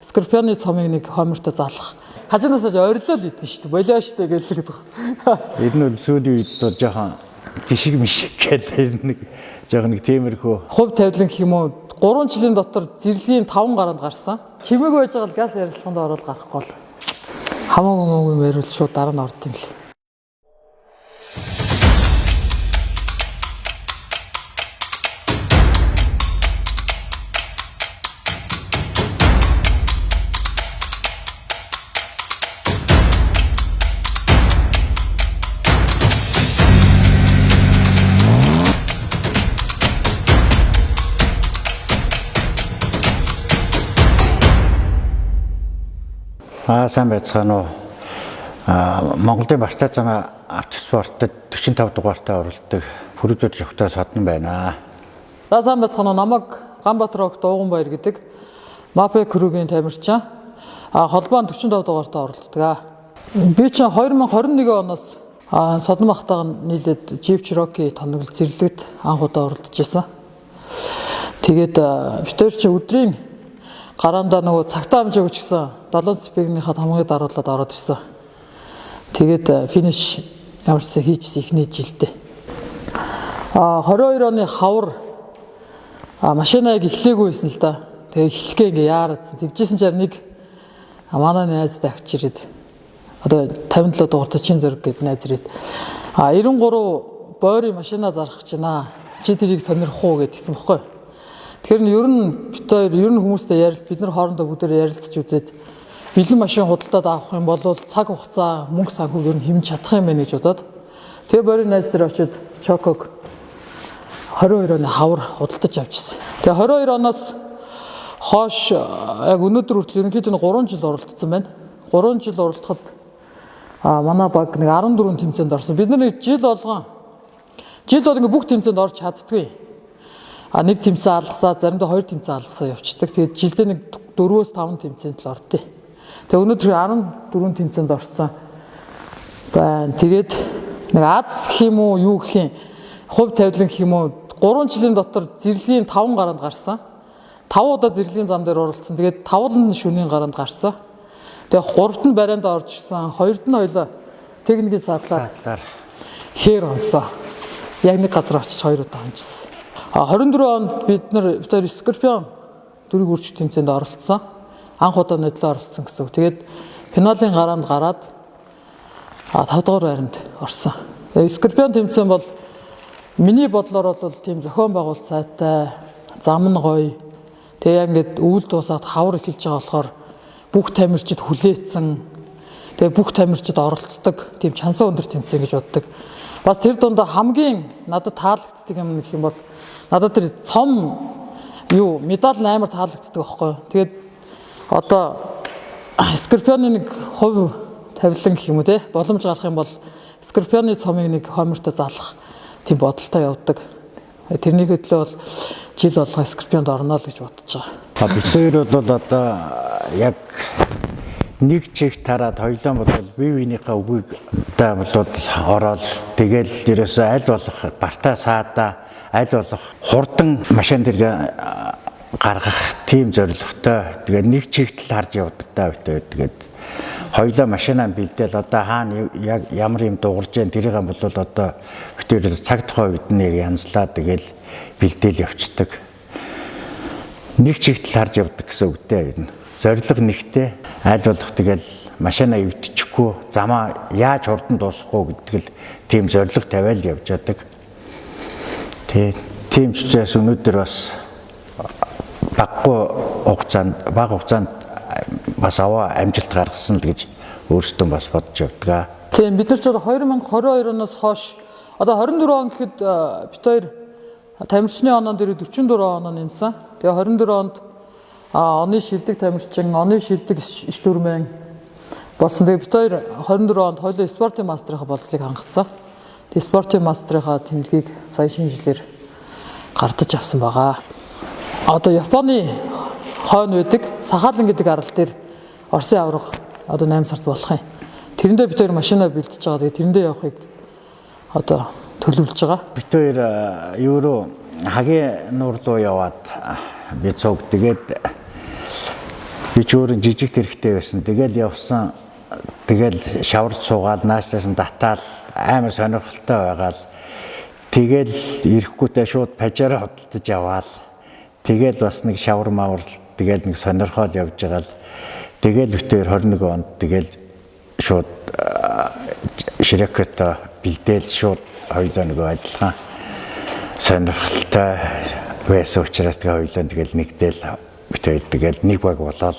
Скорпионы цомыг нэг хомиртой залах. Хажуунаас нь орилоо л идэв шүү дээ. Болоо шүү дээ гэж л гэдэг. Энэ нь сүүлийн үед бол жоохон гişиг мишиг гэдэг нэг жоохон нэг тиймэрхүү Хувь тавилан гэх юм уу 3 жилийн дотор зэрлэгийн 5 гаранд гарсан. Чимээгүй байж байгаа л газ ярилцлаганд ороод гарахгүй л. Хамаагүй мэрвэл шууд дараа нь орд юм л. сайн байцгаана уу. Монголын Бартай замаа автоспортод 45 дугаартай оролдог Пүрдүр Жохтой Содон байна. За сайн байцгаана уу. Намайг Ганбаатар ог Дууганбаяр гэдэг Мапе крүүгийн тамирчин. Холбоо 45 дугаартай оролдог. Би чинь 2021 оноос Содон бахтайгаа нийлээд Jeep Cherokee тоноглол зэрлэгт анх удаа оролдож байсан. Тэгээд битэр чи өдрийн гараандаа нөгөө цагтаа хэмжээг өчгсөн 7 спигнийхад хамгийн дараалаад ороод ирсэн. Тэгээд финиш ямарчсан хийжсэн ихний жилдээ. 22 оны хавар машиныг эхлээгүй байсан л да. Тэгээ эхлэхгээ ингээ яарадсан. Тэгжсэн чинь нэг манай найз дахиж ирээд одоо 57 дугаартай чин зөрөг гэдэг найз ирээд 93 бойрын машина зарах гэж байна. Чи тэрийг сонирх уу гэдгийгсэн бохоггүй. Тэгэхээр ер нь хүмүүстэй бид нар хоорондоо бүгдээр ярилцаж үзээд бэлэн машин худалдаад авах юм бол цаг хугацаа мөнгө санхүүг ер нь хэмж чадах юм байна гэж бодоод тэгээ борийн найз дээр очиод Чоког 22 оны хавар худалдаж авчихсан. Тэгээ 22 оноос хойш яг өнөөдөр хүртэл ерөнхийдөө 3 жил оролцсон байна. 3 жил оролцоход манай баг нэг 14 тэмцээнд орсон. Бид нар жил болгон ингээ бүх тэмцээнд орж чаддгүй. Нэг тэмцээн алгасаа заримдаа 2 тэмцээн алгасаа явцдаг. Тэгээд жилдээ нэг 4-5 тэмцээнд л ордё. Тэгээ өнөөдөр 14 тэмцээнд орсон байна. Тэгээд нэг Аз гэх юм уу юу гэх юм хувь тавилан гэх юм уу 3 жилийн дотор зэрлэгийн 5 гаранд гарсан. 5 удаа зэрлэгийн зам дээр оролцсон. Тэгээд 5 нь шөнийн гаранд гарсан. Тэгээ 3-т нь барайнд орж ирсэн. 2-т нь хоёлоо техникийн садлаар хээр онсон. Яг нэг газар очиж 2 удаа онжсэн. 24 онд бид нар Скорпион дөрөв үржих тэмцээнд оролцсон. Анх удаа нэдлээ оролцсон гэсэн үг. Тэгээд финалийн гараанд гараад 5 дугаар байранд орсон. Скорпион тэмцээн бол миний бодлоор бол тийм зохион байгуулалт сайтай, зам нь гоё. Тэгээ яг ингээд өвөл дуусаад хавар эхэлж байгаа болохоор бүх тамирчид хүлээцсэн. Тэгээ бүх тамирчид оролцдог. Тийм чансан өндөр тэмцээн гэж боддог. Бас тэр дундаа хамгийн надад таалагддаг юм гэх юм бол надад тэр цом медаль амар таалагддаг байхгүй. Тэгээд одоо Скорпионы нэг хувь тавилан гэх юм уу те боломж гарах юм бол Скорпионы цомыг нэг хомиртой залах тийм бодолтой явдаг. Тэрний хөдлөө бол жил болгоо Скорпионд орно л гэж бодож байгаа. Бид хоёр бол одоо яг нэг чих тараад хоёлаа бол бие биенийхээ үгийг бол ороод тэгэл ерөөсөө аль болох Бартай саада аль болох хурдан машин дээр гаргах тийм зорилготой. Тэгээд нэг чигтэл харж явдаг та битээ. Тэгээд хоёлаа машинаа бэлдээл одоо хаана яг ямар юм дуурж जैन тэрийг бол одоо битээр цаг тухайн үед нэг янзлаа тэгэл бэлдээл явцдаг. Нэг чигтэл харж явдаг гэсэн үгтэй юм. Зорилго нэгтэй аль болох тэгэл машинаа өвдчихгүй замаа яаж хурдан дуусгах уу гэдэг л тийм зорилго тавиал явж яадаг. Тийм ч учраас өнөөдөр бас бага хугацаанд бас аваа амжилт гаргасан л гэж өөрсдөө бас бодож явдаг. Тийм бид нар ч 2022 оноос хойш одоо 24 он гэхэд бид хоёр тамирчны оноо дээр 44 оноо нэмсэн. Тэгээ 24 онд оны шилдэг тамирчин, оны шилдэг иш дүрмэн болсон. Тэгээ бид хоёр 24 онд хоёулаа спортын мастрынхаа болцлыг хангацсан. Тэгээ спортын мастрынхаа тэмдгийг сая шинэ жилээр гардаж авсан байгаа. Одоо Японы хойно байдаг Сахалин гэдэг арал дээр Оросын аварга одоо 8 сард болох юм. Тэрэндээ бид хоёр машинаа бэлдэж байгаа. Тэгээ тэрэндээ явахыг одоо төлөвлөж байгаа. Бид хоёр Евро хагийн нуур руу яваад би цуг тэгээд Би ч өөрөө жижиг тэрэгтэй байсан. Тэгэл явсан. Тэгэл шавард суугаад наашаас нь татаал амар сонирхолтой байгаал. Тэгэл ирэхгүйдээ шууд пажаараа хөдөлж аваал. Тэгэл бас нэг шавар мавар тэгэл нэг сонирхол явж байгаа л тэгэл битээр 21 онд тэгэл шууд ширекэто бэлдээл шууд хоёулаа нэг ажиллагаа сонирхолтой байсан учраас тэгээ хоёулаа тэгэл нэгдэл битээр тэгэл нэг баг болоод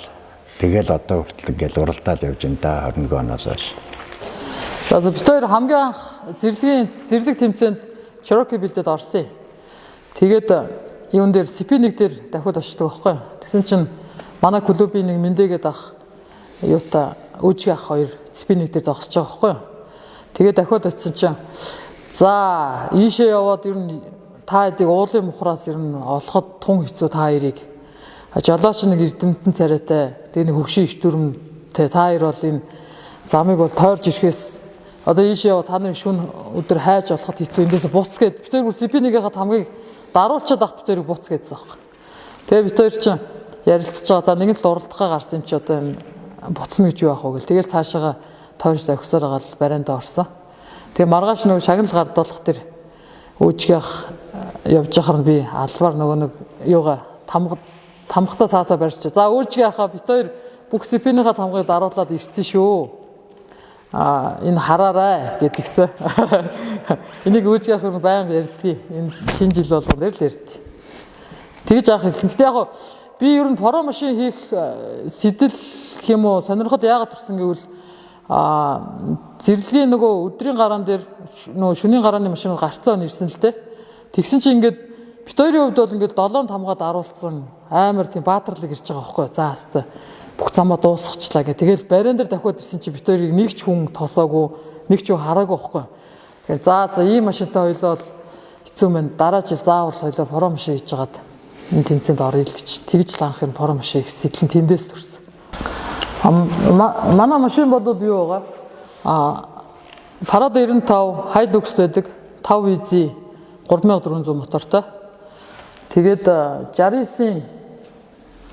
тэгэл одоо хүртэл ингээл уралдаал явж энэ да 21 оноос хойш. За битээр хамгийн анх зэрлэг тэмцээнд Cherokee бэлдээд орсон. Тэгээд юун дээр CP1 дээр дахиад очдог байхгүй. Тэгсэн чинь манай клубын нэг мэндээгээд ах юута өөжгийн ах хоёр CP1 дээр зогсож байгаа байхгүй. Тэгээд дахиад очсон чинь за ийшээ яваад ер нь та хэдийг уулын мухраас ер нь олоход тун хэцүү та хоёрыг. Жолооч нэг эрдэмтэн царайтай тэгээд нэг хөгшин иш дүрмтэй та хоёр бол энэ замыг бол тойрж ирэхээс одоо ийшээ яваа та нарын шүн өдөр хайж олоход хэцүү эндээс буц гээд битээр бүр CP1-ийнхаа хамгийн даруулчаад ах битээрийг буц гэдсэн аах. Тэгээ битээр чинь ярилцж байгаа. За нэг л уралдахаа гарсан юм чи одоо энэ буцна гэж юу аах вэ гэл. Тэгэл цаашаага тойрж зохисоор байгаа л барианда орсон. Тэгээ маргааш нөгөө шагнал гардуулах тэр өөжгийн ах явж байхаар нь би албаар нөгөө нэг юугаа тамхтаа цаасаа барьж. За өөжгийн ахаа битээр бүх CP-ийнхаа тамгыг даруулаад ирсэн шүү. Энэ хараарай гэдгийгсэн. Энийг өөжгийн ах байнга ярьдгийг. Энэ шинэ жил болгоно л ярьдгийг. Тэгж авах гэсэн. Гэтэ яг би ер нь поро машин хийх сэтэл гэх юм уу сонирхол яагаад төрсөн гэвэл зэрлэгийн нөгөө өдрийн гараан дээр нөгөө шөнийн гарааны машин гарцаа нэрсэн л дээ. Тэгсэн чинь ингээд бит хоёрын хувьд бол ингээд 7 тамгаад аруулсан амар тийм баатарлаг ирж байгаа байхгүй. За хаста бүх замаа дуусгачлаа гэх. Тэгэл бариан дээр дахиад ирсэн чи бит хоёрыг нэг ч хүн тосоогүй, нэг ч хүн хараагүй байхгүй. Тэгэхээр за ийм машинтай хоёлоо хэцүү мэн дараа жил заавал хоёлоо поро машин хийж хагаад энэ тэмцээнд орё л гэж. Тэгж л анх энэ поро машин их сэтлэн тэндээс төрсөн. Манай машин бол юу байгаа? Farad 95 Hilux байдаг. 5 EZ 3400 мотортой. Тэгээд 69-ийн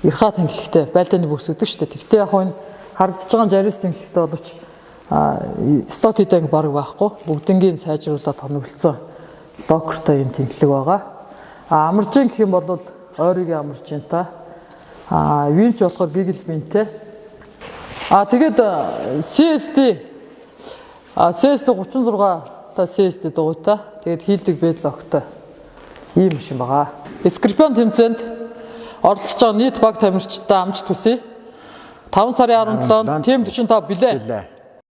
Ирха тэнхлэгтэй байлдааны бүкс гэдэг шүү дээ. Тэгтээ яг энэ харагдаж байгаа 69 тэнхлэгтэй боловч сток хийдэг баг байхгүй. Бүгднгийн сайжруулаад тоногдсон локертой юм тэнхлэг байгаа. Амаржин гэх юм бол ойргийн амаржинтай. Винч болохоор бигл винтэй. Тэгээд CSD 36 та CSD дугуйтай. Тэгээд хийлдэг бэдлогтой ийм машин байгаа. Scorpion тэмцээнд оролцож байгаа нийт баг тамирчтай амжилт хүсье. 5 сарын 17-нд Team 45 билээ.